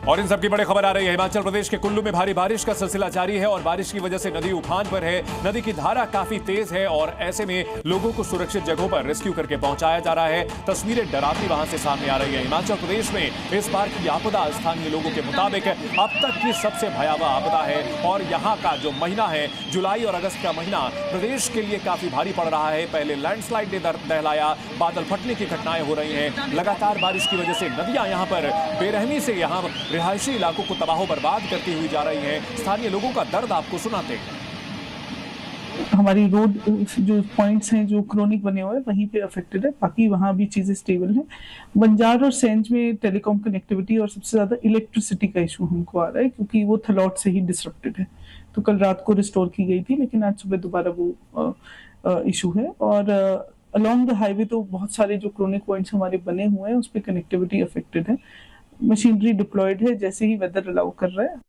और इन सबकी बड़ी खबर आ रही है। हिमाचल प्रदेश के कुल्लू में भारी बारिश का सिलसिला जारी है और बारिश की वजह से नदी उफान पर है। नदी की धारा काफी तेज है और ऐसे में लोगों को सुरक्षित जगहों पर रेस्क्यू करके पहुंचाया जा रहा है। तस्वीरें डरावनी वहां से सामने आ रही है। हिमाचल प्रदेश में इस बार की आपदा स्थानीय लोगों के मुताबिक अब तक की सबसे भयावह आपदा है और यहाँ का जो महीना है, जुलाई और अगस्त का महीना, प्रदेश के लिए काफी भारी पड़ रहा है। पहले लैंडस्लाइड ने दहलाया, बादल फटने की घटनाएं हो रही हैं। लगातार बारिश की वजह से नदियां यहां पर बेरहमी से यहां रिहायशी इलाकों को तबाह बर्बाद करती हुई जा रही हैं। स्थानीय लोगों का दर्द आपको सुनाते हैं। हमारी रोड जो पॉइंट्स हैं जो क्रोनिक बने हुए हैं वहीं पे अफेक्टेड है, बाकी वहाँ भी चीजें स्टेबल हैं। बंजार और सेंज में टेलीकॉम कनेक्टिविटी और सबसे ज्यादा इलेक्ट्रिसिटी का इशू हमको आ रहा है क्योंकि वो थलौट से ही डिसरप्टेड है। तो कल रात को रिस्टोर की गई थी लेकिन आज सुबह दोबारा वो इशू है। और अलोंग द हाईवे तो बहुत सारे जो क्रोनिक पॉइंट्स हमारे बने हुए हैं उस पर कनेक्टिविटी अफेक्टेड है। मशीनरी डिप्लॉयड है जैसे ही वेदर अलाउ कर रहा है।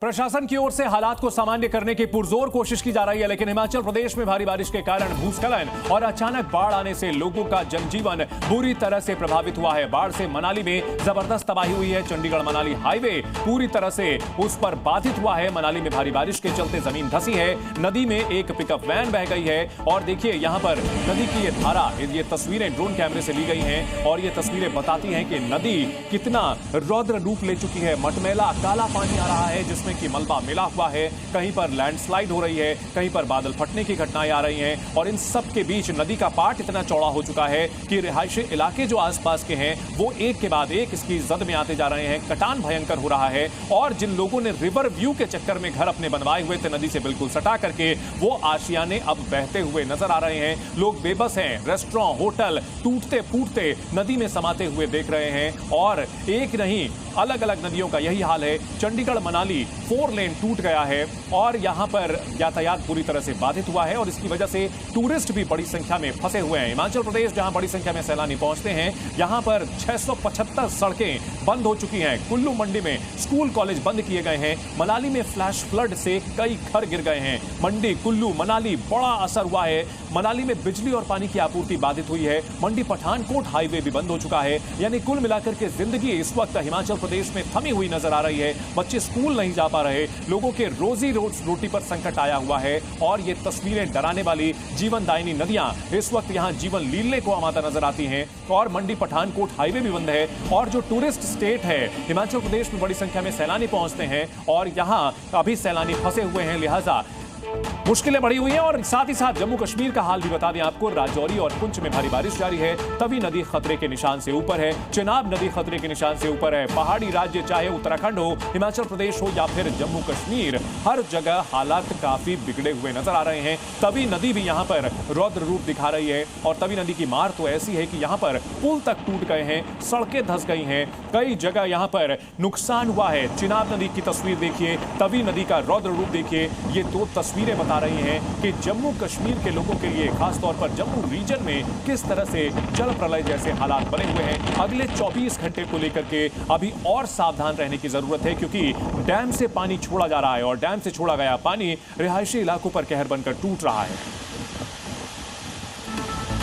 प्रशासन की ओर से हालात को सामान्य करने की पुरजोर कोशिश की जा रही है, लेकिन हिमाचल प्रदेश में भारी बारिश के कारण भूस्खलन और अचानक बाढ़ आने से लोगों का जनजीवन बुरी तरह से प्रभावित हुआ है। बाढ़ से मनाली में जबरदस्त तबाही हुई है। चंडीगढ़ मनाली हाईवे पूरी तरह से उस पर बाधित हुआ है। मनाली में भारी बारिश के चलते जमीन धंसी है। नदी में एक पिकअप वैन बह गई है और देखिए यहां पर नदी की ये धारा, ये तस्वीरें ड्रोन कैमरे से ली गई हैं और ये तस्वीरें बताती हैं कि नदी कितना रौद्र रूप ले चुकी है। मटमैला काला पानी आ रहा है जिसमें कि मलबा मिला हुआ है। कहीं पर लैंडस्लाइड हो रही है, कहीं पर बादल फटने की घटनाएं आ रही हैं और इन सब के बीच नदी का पाट इतना चौड़ा हो चुका है कि रिहायशी इलाके जो आसपास के हैं वो एक के बाद एक इसकी जद में आते जा रहे हैं। कटान भयंकर हो रहा है और जिन लोगों ने रिवर व्यू के चक्कर में घर अपने बनवाए हुए थे नदी से बिल्कुल सटा करके, वो आशियाने अब बहते हुए नजर आ रहे हैं। लोग बेबस हैं। रेस्टोरेंट, होटल टूटते फूटते नदी में समाते हुए देख रहे हैं और एक नहीं अलग अलग नदियों का यही हाल है। चंडीगढ़ मनाली 4 लेन टूट गया है और यहां पर यातायात पूरी तरह से बाधित हुआ है और इसकी वजह से टूरिस्ट भी बड़ी संख्या में फंसे हुए हैं। हिमाचल प्रदेश जहां बड़ी संख्या में सैलानी पहुंचते हैं, यहां पर 675 सड़कें बंद हो चुकी हैं। कुल्लू मंडी में स्कूल कॉलेज बंद किए गए हैं। मनाली में फ्लैश फ्लड से कई घर गिर गए हैं। मंडी, कुल्लू, मनाली बड़ा असर हुआ है। मनाली में बिजली और पानी की आपूर्ति बाधित हुई है। मंडी पठानकोट हाईवे भी बंद हो चुका है। यानी कुल मिलाकर के जिंदगी इस वक्त हिमाचल प्रदेश में थमी हुई नजर आ रही है। बच्चे स्कूल नहीं जा पा रहे, लोगों के रोजी रोटी पर संकट आया हुआ है और ये तस्वीरें डराने वाली जीवनदायिनी नदियां इस वक्त यहां जीवन लीलने को आमादा नजर आती हैं। और मंडी पठानकोट हाईवे भी बंद है और जो टूरिस्ट स्टेट है हिमाचल प्रदेश में बड़ी संख्या में सैलानी पहुंचते हैं और यहां अभी सैलानी फंसे हुए हैं, लिहाजा मुश्किलें बढ़ी हुई हैं। और साथ ही साथ जम्मू कश्मीर का हाल भी बता दें आपको। राजौरी और पुंछ में भारी बारिश जारी है। तवी नदी खतरे के निशान से ऊपर है। चिनाब नदी खतरे के निशान से ऊपर है। पहाड़ी राज्य चाहे उत्तराखंड हो, हिमाचल प्रदेश हो या फिर जम्मू कश्मीर, हर जगह हालात काफी बिगड़े हुए नजर आ रहे हैं। तवी नदी भी यहां पर रौद्र रूप दिखा रही है और तवी नदी की मार तो ऐसी है कि यहां पर पुल तक टूट गए हैं, सड़कें धंस गई हैं, कई जगह यहां पर नुकसान हुआ है। चिनाब नदी की तस्वीर देखिए, तवी नदी का रौद्र रूप देखिए। ये दो तस्वीरें बता रही हैं कि जम्मू कश्मीर के लोगों के लिए, खासतौर पर जम्मू रीजन में किस तरह से जल प्रलय जैसे हालात बने हुए हैं। अगले 24 घंटे को लेकर के अभी और सावधान रहने की जरूरत है क्योंकि डैम से पानी छोड़ा जा रहा है और डैम से छोड़ा गया पानी रिहायशी इलाकों पर कहर बनकर टूट रहा है।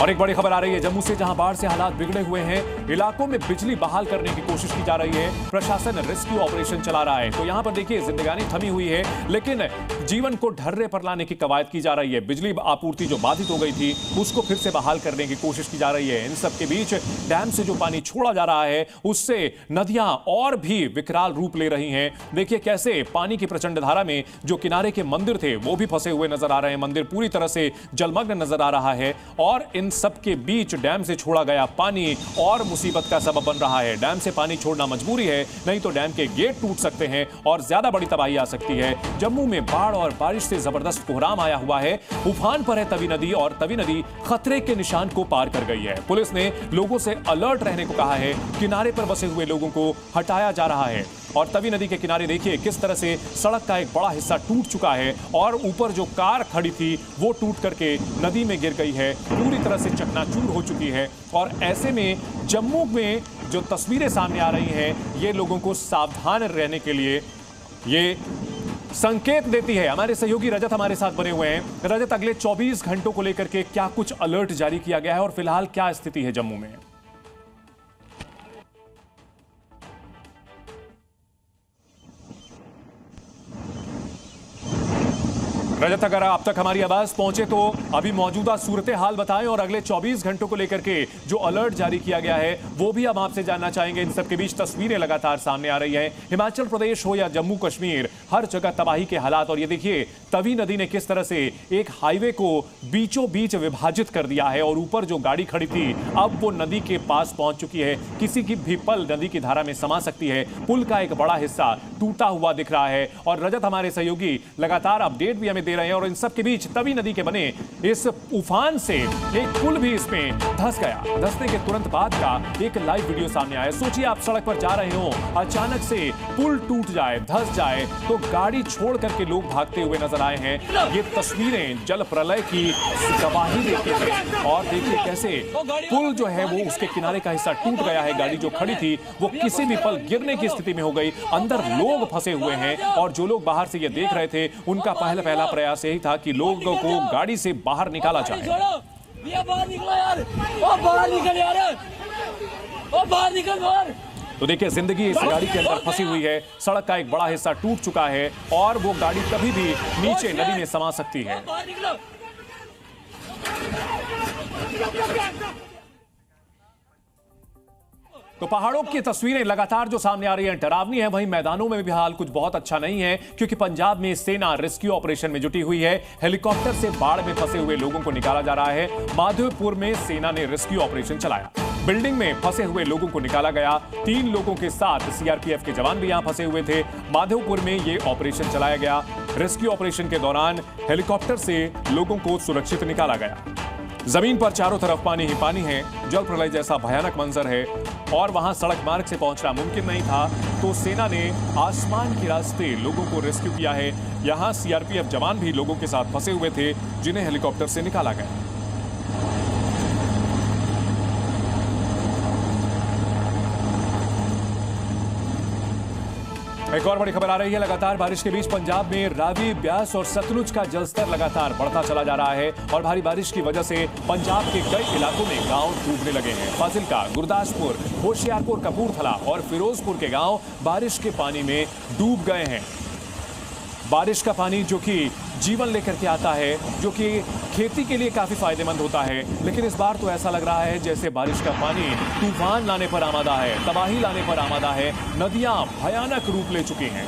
और एक बड़ी खबर आ रही है जम्मू से, जहां बाढ़ से हालात बिगड़े हुए हैं। इलाकों में बिजली बहाल करने की कोशिश की जा रही है। प्रशासन रेस्क्यू ऑपरेशन चला रहा है। तो यहां पर देखिए जिंदगानी थमी हुई है लेकिन जीवन को ढर्रे पर लाने की कवायद की जा रही है। बिजली आपूर्ति जो बाधित हो गई थी उसको फिर से बहाल करने की कोशिश की जा रही है। इन सब के बीच डैम से जो पानी छोड़ा जा रहा है उससे नदियां और भी विकराल रूप ले रही हैं। देखिए कैसे पानी की प्रचंड धारा में जो किनारे के मंदिर थे वो भी फंसे हुए नजर आ रहे हैं। मंदिर पूरी तरह से जलमग्न नजर आ रहा है और इन सब के बीच डैम से छोड़ा गया पानी और मुसीबत का सबब बन रहा है। डैम से पानी छोड़ना मजबूरी है, नहीं तो डैम के गेट टूट सकते हैं और ज्यादा बड़ी तबाही आ सकती है। जम्मू में बाढ़ और बारिश से जबरदस्त कोहराम आया हुआ है। उफान पर है तवी नदी और तवी नदी खतरे के निशान को पार कर गई है। पुलिस ने लोगों से अलर्ट रहने को कहा है। किनारे पर बसे हुए लोगों को हटाया जा रहा है और तवी नदी के किनारे देखिए किस तरह से सड़क का एक बड़ा हिस्सा टूट चुका है और ऊपर जो कार खड़ी थी वो टूट करके नदी में गिर गई है, पूरी तरह से चकनाचूर हो चुकी है। और ऐसे में जम्मू में जो तस्वीरें सामने आ रही हैं ये लोगों को सावधान रहने के लिए ये संकेत देती है। हमारे सहयोगी रजत हमारे साथ बने हुए हैं। रजत, अगले 24 घंटों को लेकर के क्या कुछ अलर्ट जारी किया गया है और फिलहाल क्या स्थिति है जम्मू में? रजत, अगर आप तक हमारी आवाज पहुंचे तो अभी मौजूदा सूरत हाल बताएं और अगले 24 घंटों को लेकर के जो अलर्ट जारी किया गया है वो भी हम आपसे जानना चाहेंगे। इन सबके बीच तस्वीरें लगातार सामने आ रही हैं, हिमाचल प्रदेश हो या जम्मू कश्मीर, हर जगह तबाही के हालात। और ये देखिए तवी नदी ने किस तरह से एक हाईवे को बीचों बीच विभाजित कर दिया है और ऊपर जो गाड़ी खड़ी थी अब वो नदी के पास पहुंच चुकी है। किसी की भी पल नदी की धारा में समा सकती है। पुल का एक बड़ा हिस्सा टूटा हुआ दिख रहा है और रजत हमारे सहयोगी लगातार अपडेट भी हमें दे रहे हैं। और इन सब के बीच तवी नदी के बने इस उफान से एक पुल भी इसमें धंस गया। धंसने के तुरंत बाद का एक लाइव वीडियो सामने आया। सोचिए आप सड़क पर जा रहे हो, अचानक से पुल टूट जाए, धंस जाए तो गाड़ी छोड़ करके लोग भागते हुए नजर आए हैं। ये तस्वीरें जल प्रलय की गवाही देती हैं। और देखिए कैसे पुल जो है वो उसके किनारे का हिस्सा टूट गया है। गाड़ी जो खड़ी थी वो किसी भी पल गिरने की स्थिति में हो गई। अंदर लोग फंसे हुए हैं और जो लोग बाहर से ये देख रहे थे उनका पहला प्रयास यही था कि लोगों को गाड़ी से बाहर निकाला जाए। बाहर निकलो यार, ओ बाहर निकल यार, ओ बाहर निकल बाहर। तो देखिए जिंदगी इस गाड़ी के अंदर फंसी हुई है। सड़क का एक बड़ा हिस्सा टूट चुका है और वो गाड़ी कभी भी नीचे नदी में समा सकती है। तो पहाड़ों की तस्वीरें लगातार जो सामने आ रही हैं डरावनी है। वहीं मैदानों में भी हाल कुछ बहुत अच्छा नहीं है क्योंकि पंजाब में सेना रेस्क्यू ऑपरेशन में जुटी हुई है। हेलीकॉप्टर से बाढ़ में फंसे हुए लोगों को निकाला जा रहा है। माधोपुर में सेना ने रेस्क्यू ऑपरेशन चलाया। बिल्डिंग में फंसे हुए लोगों को निकाला गया। 3 लोगों के साथ सीआरपीएफ के जवान भी यहां फंसे हुए थे। माधोपुर में यह ऑपरेशन चलाया गया। रेस्क्यू ऑपरेशन के दौरान हेलीकॉप्टर से लोगों को सुरक्षित निकाला गया। जमीन पर चारों तरफ पानी ही पानी है। जल प्रलय जैसा भयानक मंजर है और वहां सड़क मार्ग से पहुंचना मुमकिन नहीं था तो सेना ने आसमान के रास्ते लोगों को रेस्क्यू किया है। यहां सीआरपीएफ जवान भी लोगों के साथ फंसे हुए थे जिन्हें हेलीकॉप्टर से निकाला गया। एक और बड़ी खबर आ रही है। लगातार बारिश के बीच पंजाब में रावी, ब्यास और सतलुज का जलस्तर लगातार बढ़ता चला जा रहा है और भारी बारिश की वजह से पंजाब के कई इलाकों में गांव डूबने लगे हैं। फाजिल्का, गुरदासपुर, होशियारपुर, कपूरथला और फिरोजपुर के गांव बारिश के पानी में डूब गए हैं। बारिश का पानी जो कि जीवन लेकर के आता है, जो कि खेती के लिए काफी फायदेमंद होता है, लेकिन इस बार तो ऐसा लग रहा है जैसे बारिश का पानी तूफान लाने पर आमादा है, तबाही लाने पर आमादा है। नदियां भयानक रूप ले चुकी हैं।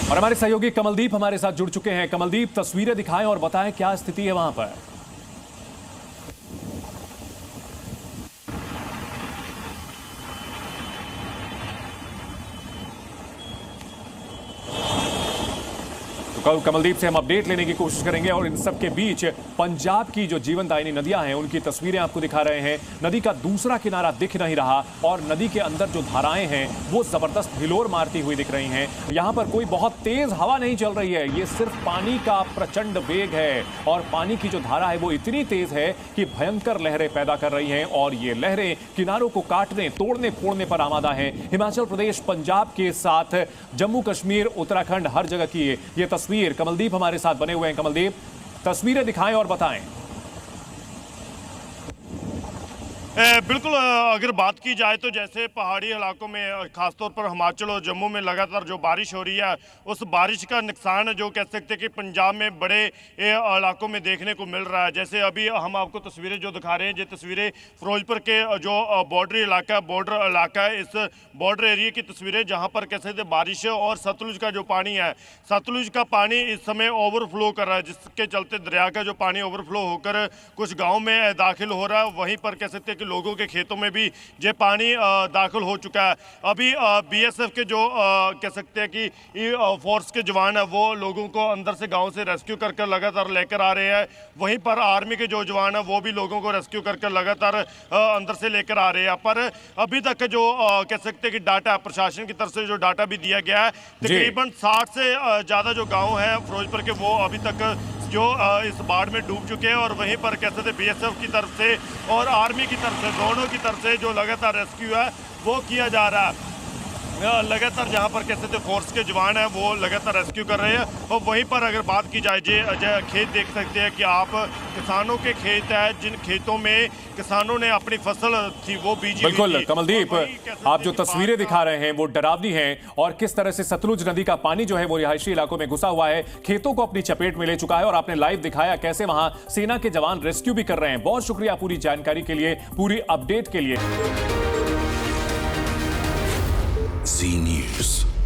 और हमारे सहयोगी कमलदीप हमारे साथ जुड़ चुके हैं। कमलदीप, तस्वीरें दिखाएं और बताएं क्या स्थिति है वहां पर। कमलदीप से हम अपडेट लेने की कोशिश करेंगे और इन सब के बीच पंजाब की जो जीवनदायिनी नदियां हैं उनकी तस्वीरें आपको दिखा रहे हैं। नदी का दूसरा किनारा दिख नहीं रहा और नदी के अंदर जो धाराएं हैं वो जबरदस्त हिलोर मारती हुई दिख रही हैं। यहां पर कोई बहुत तेज हवा नहीं चल रही है, ये सिर्फ पानी का प्रचंड वेग है और पानी की जो धारा है वो इतनी तेज है कि भयंकर लहरें पैदा कर रही हैं और ये लहरें किनारों को काटने, तोड़ने फोड़ने पर आमादा हैं। हिमाचल प्रदेश, पंजाब के साथ जम्मू कश्मीर, उत्तराखंड, हर जगह की ये तस्वीर। कमलदीप हमारे साथ बने हुए हैं। कमलदीप, तस्वीरें दिखाएं और बताएं। बिल्कुल, अगर बात की जाए तो जैसे पहाड़ी इलाकों में खासतौर पर हिमाचल और जम्मू में लगातार जो बारिश हो रही है उस बारिश का नुकसान जो कह सकते हैं कि पंजाब में बड़े इलाकों में देखने को मिल रहा है। जैसे अभी हम आपको तस्वीरें जो दिखा रहे हैं, ये तस्वीरें फिरोजपुर के जो बॉर्डर इलाका है, इस बॉर्डर एरिया की तस्वीरें जहाँ पर कह सकते बारिश और सतलुज का जो पानी है, सतलुज का पानी इस समय ओवरफ्लो कर रहा है, जिसके चलते दरिया का जो पानी ओवरफ्लो होकर कुछ गाँव में दाखिल हो रहा है। वहीं पर कह सकते हैं कि लोगों के खेतों में भी ये पानी दाखिल हो चुका है। अभी बीएसएफ के जो कह सकते हैं कि फोर्स के जवान है वो लोगों को अंदर से गांव से रेस्क्यू करके लगातार लेकर आ रहे हैं। वहीं पर आर्मी के जो जवान है वो भी लोगों को रेस्क्यू करके लगातार अंदर से लेकर आ रहे हैं। पर अभी तक जो कह सकते हैं कि डाटा प्रशासन की तरफ से जो डाटा भी दिया गया है, तकरीबन 60 से ज़्यादा जो गाँव हैं फिरोजपुर के वो अभी तक जो इस बाढ़ में डूब चुके हैं। और वहीं पर कहते थे बीएसएफ की तरफ से और आर्मी की तरफ से, दोनों की तरफ से जो लगातार रेस्क्यू है वो किया जा रहा है। लगातार जहां पर कैसे थे फोर्स के जवान हैं वो लगातार रेस्क्यू कर रहे हैं। और वहीं पर अगर बात की जाए अजय, खेत देख सकते हैं कि आप, किसानों के खेत है जिन खेतों में किसानों ने अपनी फसल थी वो बीजी हुई बिल्कुल थी। कमलदीप, और वहीं कह सकते आप जो हैं कि तस्वीरें बाढ़ दिखा रहे हैं वो डरावनी हैं और किस तरह से सतलुज नदी का पानी जो है वो रिहायशी इलाकों में घुसा हुआ है, खेतों को अपनी चपेट में ले चुका है और आपने लाइव दिखाया कैसे वहां सेना के जवान रेस्क्यू भी कर रहे हैं। बहुत शुक्रिया पूरी जानकारी के लिए, पूरी अपडेट के लिए। Z News.